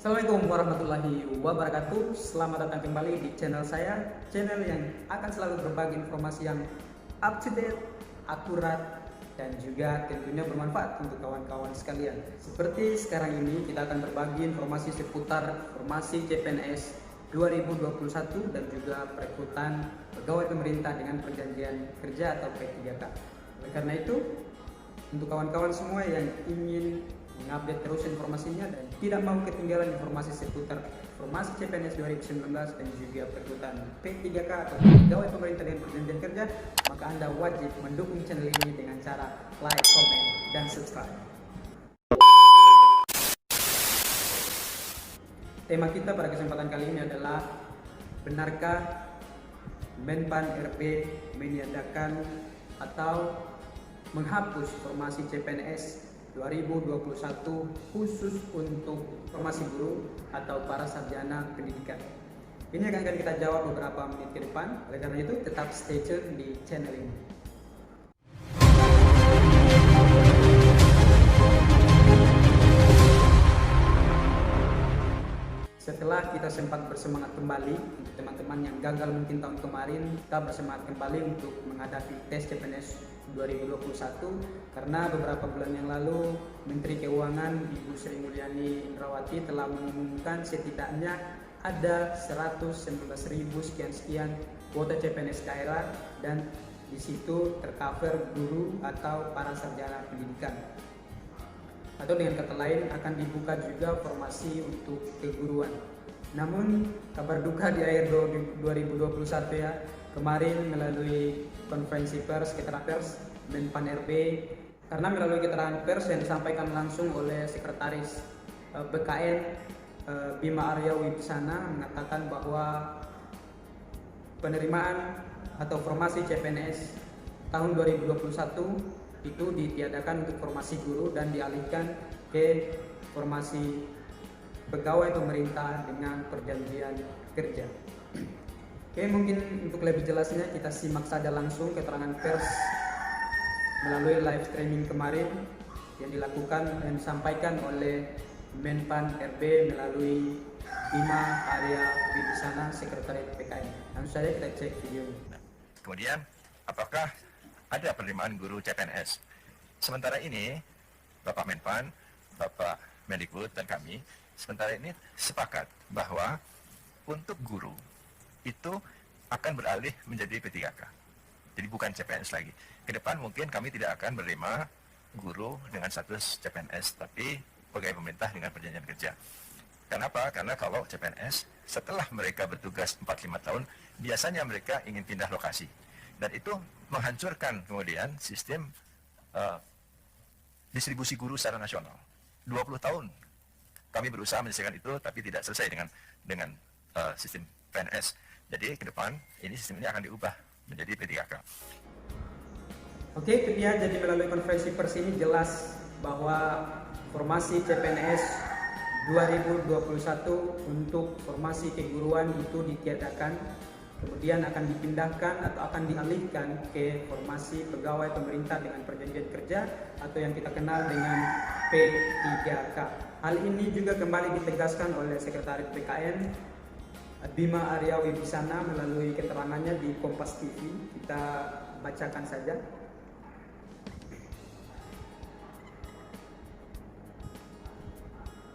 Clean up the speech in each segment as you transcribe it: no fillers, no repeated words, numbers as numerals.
Assalamualaikum warahmatullahi wabarakatuh. Selamat datang kembali di channel saya, channel yang akan selalu berbagi informasi yang up to date, akurat, dan juga tentunya bermanfaat untuk kawan-kawan sekalian. Seperti sekarang ini kita akan berbagi informasi seputar formasi CPNS 2021 dan juga perekrutan pegawai pemerintah dengan perjanjian kerja atau P3K. Oleh karena itu, untuk kawan-kawan semua yang ingin mengupdate terus informasinya dan tidak mau ketinggalan informasi seputar formasi CPNS 2019 dan juga perekrutan P3K atau pegawai pemerintah dengan perjanjian kerja, maka Anda wajib mendukung channel ini dengan cara like, comment, dan subscribe. Tema kita pada kesempatan kali ini adalah, benarkah Menpan RB meniadakan atau menghapus formasi CPNS 2021 khusus untuk formasi guru atau para sarjana pendidikan? Ini akan kita jawab beberapa menit ke depan. Oleh karena itu, tetap stay tune di channel ini. Setelah kita sempat bersemangat kembali, untuk teman-teman yang gagal mungkin tahun kemarin, kita bersemangat kembali untuk menghadapi tes CPNS 2021 karena beberapa bulan yang lalu Menteri Keuangan Ibu Sri Mulyani Indrawati telah mengumumkan setidaknya ada 119.000 sekian kuota CPNS daerah, dan di situ tercover guru atau para sarjana pendidikan. Atau dengan kata lain, akan dibuka juga formasi untuk keguruan. Namun kabar duka di akhir 2021 ya, kemarin melalui konferensi pers, keterangan pers Menpan RB, karena melalui keterangan pers yang disampaikan langsung oleh Sekretaris BKN Bima Arya Wibisana mengatakan bahwa penerimaan atau formasi CPNS tahun 2021 itu ditiadakan untuk formasi guru dan dialihkan ke formasi pegawai pemerintah dengan perjanjian kerja. Oke, mungkin untuk lebih jelasnya kita simak saja langsung keterangan pers melalui live streaming kemarin yang disampaikan oleh Menpan RB melalui Bima Arya Wibisana, Sekretariat PKN. Langsung saja kita cek video ini. Kemudian, apakah ada penerimaan guru CPNS? Sementara ini, Bapak Menpan, Bapak Mendikbud, dan kami sementara ini sepakat bahwa untuk guru itu akan beralih menjadi P3K. Jadi bukan CPNS lagi. Ke depan mungkin kami tidak akan menerima guru dengan status CPNS, tapi pegawai pemerintah dengan perjanjian kerja. Kenapa? Karena kalau CPNS, setelah mereka bertugas 4-5 tahun, biasanya mereka ingin pindah lokasi. Dan itu menghancurkan kemudian sistem distribusi guru secara nasional. 20 tahun kami berusaha menyelesaikan itu, tapi tidak selesai dengan sistem PNS. Jadi ke depan ini sistem ini akan diubah menjadi P3K. Oke, itu dia. Jadi melalui konferensi pers ini jelas bahwa formasi CPNS 2021 untuk formasi keguruan itu ditiadakan, kemudian akan dipindahkan atau akan dialihkan ke formasi pegawai pemerintah dengan perjanjian kerja atau yang kita kenal dengan P3K. Hal ini juga kembali ditegaskan oleh Sekretaris PKN Bima Arya Wibisana melalui keterangannya di Kompas TV. Kita bacakan saja.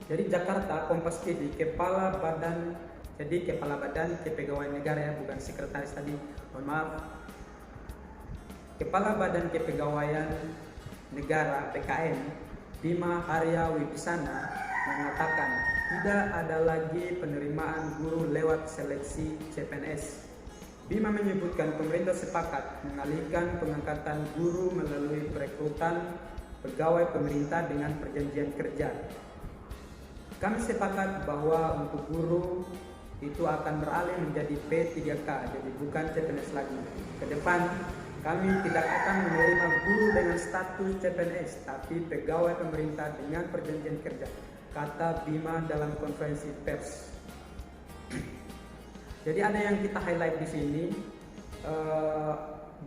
Jadi Jakarta, Kompas TV, Kepala Badan Kepegawaian Negara ya, bukan sekretaris tadi, mohon maaf. Kepala Badan Kepegawaian Negara PKN Bima Arya Wibisana mengatakan tidak ada lagi penerimaan guru lewat seleksi CPNS. Bima menyebutkan pemerintah sepakat mengalihkan pengangkatan guru melalui perekrutan pegawai pemerintah dengan perjanjian kerja. Kami sepakat bahwa untuk guru itu akan beralih menjadi P3K, jadi bukan CPNS lagi. Ke depan kami tidak akan menerima guru dengan status CPNS, tapi pegawai pemerintah dengan perjanjian kerja, kata Bima dalam konferensi pers. Jadi ada yang kita highlight di sini.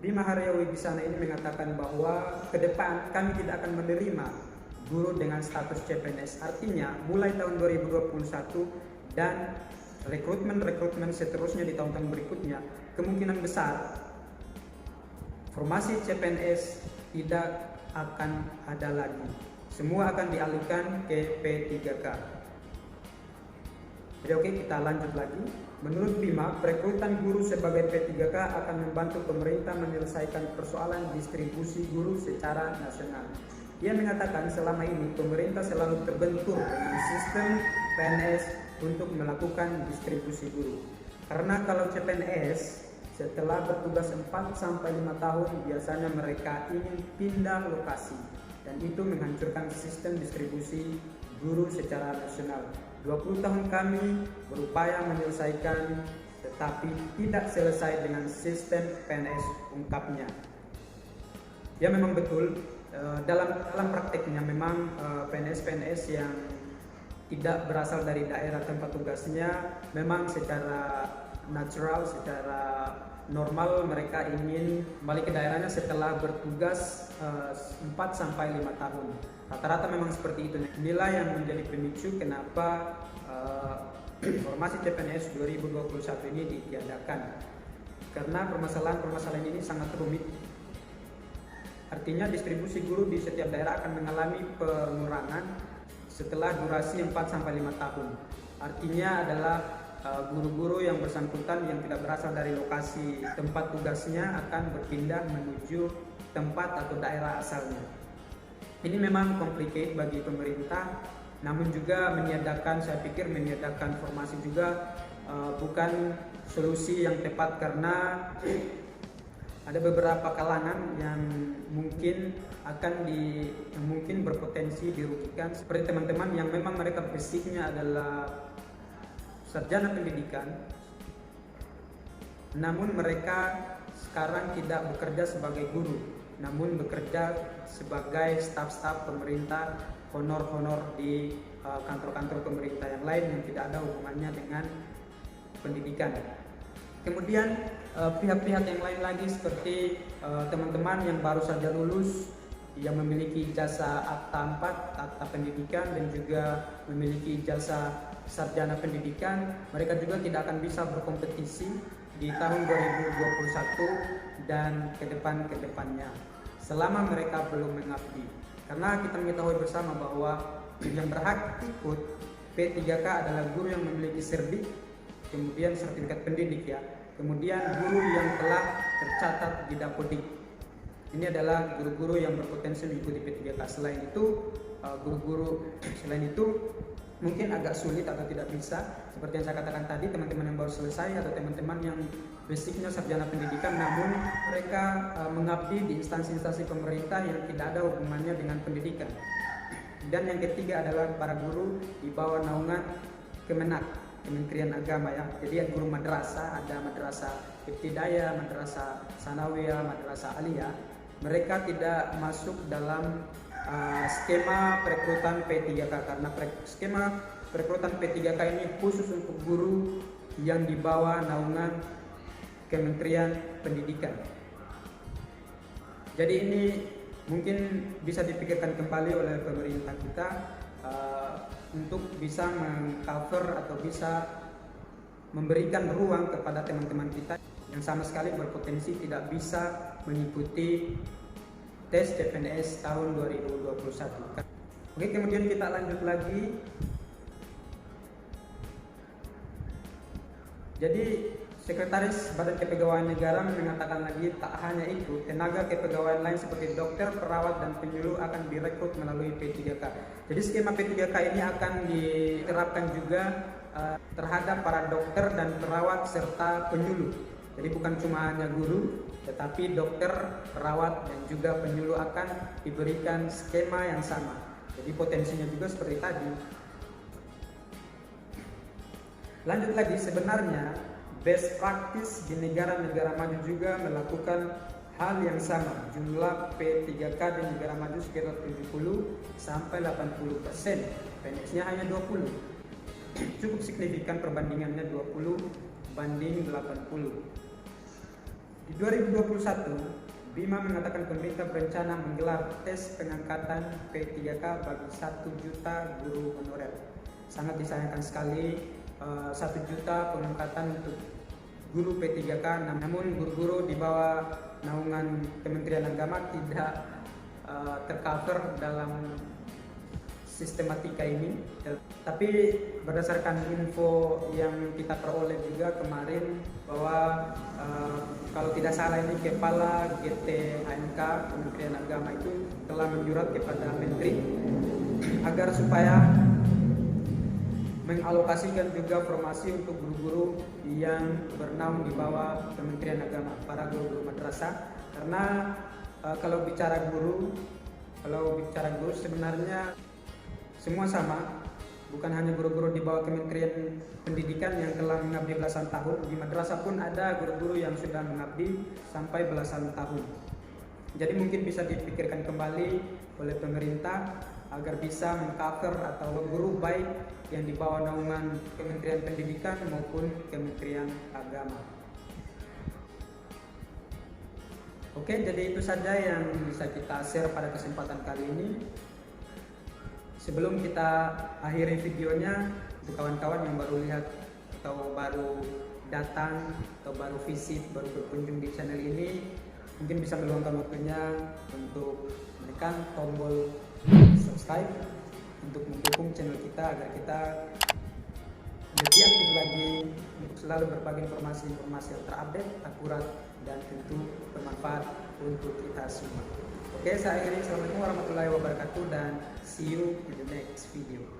Bima Arya Wibisana ini mengatakan bahwa ke depan kami tidak akan menerima guru dengan status CPNS. Artinya mulai tahun 2021 dan rekrutmen seterusnya di tahun-tahun berikutnya, kemungkinan besar formasi CPNS tidak akan ada lagi. Semua akan dialihkan ke P3K. Jadi oke, kita lanjut lagi. Menurut Bima, perekrutan guru sebagai P3K akan membantu pemerintah menyelesaikan persoalan distribusi guru secara nasional. Ia mengatakan selama ini pemerintah selalu terbentur dengan sistem PNS untuk melakukan distribusi guru. Karena kalau CPNS setelah bertugas 4-5 tahun biasanya mereka ingin pindah lokasi, dan itu menghancurkan sistem distribusi guru secara nasional. 20 tahun kami berupaya menyelesaikan, tetapi tidak selesai dengan sistem PNS, ungkapnya. Ya memang betul, dalam prakteknya memang PNS yang tidak berasal dari daerah tempat tugasnya memang secara natural, secara normal mereka ingin kembali ke daerahnya setelah bertugas 4-5 tahun. Rata-rata memang seperti itu. Inilah yang menjadi pemicu kenapa formasi CPNS 2021 ini ditiadakan. Karena permasalahan ini sangat rumit. Artinya distribusi guru di setiap daerah akan mengalami pengurangan setelah durasi 4-5 tahun. Artinya adalah guru-guru yang bersangkutan yang tidak berasal dari lokasi tempat tugasnya akan berpindah menuju tempat atau daerah asalnya. Ini memang complicated bagi pemerintah, namun juga saya pikir meniadakan formasi juga bukan solusi yang tepat, karena ada beberapa kalangan yang mungkin mungkin berpotensi dirugikan, seperti teman-teman yang memang mereka basicnya adalah sarjana pendidikan, namun mereka sekarang tidak bekerja sebagai guru, namun bekerja sebagai staf-staf pemerintah, honor di kantor-kantor pemerintah yang lain yang tidak ada hubungannya dengan pendidikan. Kemudian pihak-pihak yang lain lagi seperti teman-teman yang baru saja lulus, yang memiliki ijazah akta 4, akta pendidikan, dan juga memiliki ijazah sarjana pendidikan, mereka juga tidak akan bisa berkompetisi di tahun 2021 dan kedepannya selama mereka belum mengabdi. Karena kita mengetahui bersama bahwa yang berhak ikut P3K adalah guru yang memiliki serdik, kemudian sertifikat pendidik ya, kemudian guru yang telah tercatat di Dapodik. Ini adalah guru-guru yang berpotensi mengikuti P3K. Selain itu mungkin agak sulit atau tidak bisa, seperti yang saya katakan tadi, teman-teman yang baru selesai atau teman-teman yang basicnya sarjana pendidikan namun mereka mengabdi di instansi-instansi pemerintah yang tidak ada hubungannya dengan pendidikan. Dan yang ketiga adalah para guru di bawah naungan Kementerian Agama ya. Jadi guru madrasah, ada madrasah ibtidaiyah, madrasah sanawiyah, madrasah aliyah, mereka tidak masuk dalam skema perekrutan P3K, karena skema perekrutan P3K ini khusus untuk guru yang di bawah naungan Kementerian Pendidikan. Jadi ini mungkin bisa dipikirkan kembali oleh pemerintah kita untuk bisa mengcover atau bisa memberikan ruang kepada teman-teman kita yang sama sekali berpotensi tidak bisa mengikuti tes CPNS tahun 2021. Oke, kemudian kita lanjut lagi. Jadi Sekretaris Badan Kepegawaian Negara mengatakan lagi, tak hanya itu, tenaga kepegawaian lain seperti dokter, perawat, dan penyuluh akan direkrut melalui P3K. Jadi skema P3K ini akan diterapkan juga terhadap para dokter dan perawat serta penyuluh. Jadi bukan cuma hanya guru, tetapi dokter, perawat, dan juga penyuluh akan diberikan skema yang sama. Jadi potensinya juga seperti tadi. Lanjut lagi, sebenarnya best practice di negara-negara maju juga melakukan hal yang sama. Jumlah P3K di negara maju sekitar 70-80%, PNS-nya hanya 20. Cukup signifikan perbandingannya 20 banding 80. Di 2021, Bima mengatakan pemerintah berencana menggelar tes pengangkatan P3K bagi 1 juta guru honorer. Sangat disayangkan sekali 1 juta pengangkatan untuk guru P3K, namun guru-guru di bawah naungan Kementerian Agama tidak tercover dalam sistematika ini. Tapi berdasarkan info yang kita peroleh juga kemarin bahwa kalau tidak salah ini Kepala GT HMK Kementerian Agama itu telah menyurat kepada Menteri agar supaya mengalokasikan juga formasi untuk guru-guru yang bernaung di bawah Kementerian Agama, para guru-guru madrasah. Karena kalau bicara guru sebenarnya semua sama, bukan hanya guru-guru di bawah Kementerian Pendidikan yang telah mengabdi belasan tahun. Di madrasah pun ada guru-guru yang sudah mengabdi sampai belasan tahun. Jadi mungkin bisa dipikirkan kembali oleh pemerintah agar bisa mengcover atau guru baik yang di bawah naungan Kementerian Pendidikan maupun Kementerian Agama. Oke, jadi itu saja yang bisa kita share pada kesempatan kali ini. Sebelum kita akhiri videonya, untuk kawan-kawan yang baru lihat atau baru datang atau baru visit, baru berkunjung di channel ini, mungkin bisa meluangkan waktunya untuk menekan tombol subscribe untuk mendukung channel kita agar kita lebih aktif lagi untuk selalu berbagi informasi yang terupdate, akurat, dan tentu bermanfaat untuk kita semua. Oke, saya akhiri. Assalamualaikum warahmatullahi wabarakatuh dan see you in the next video.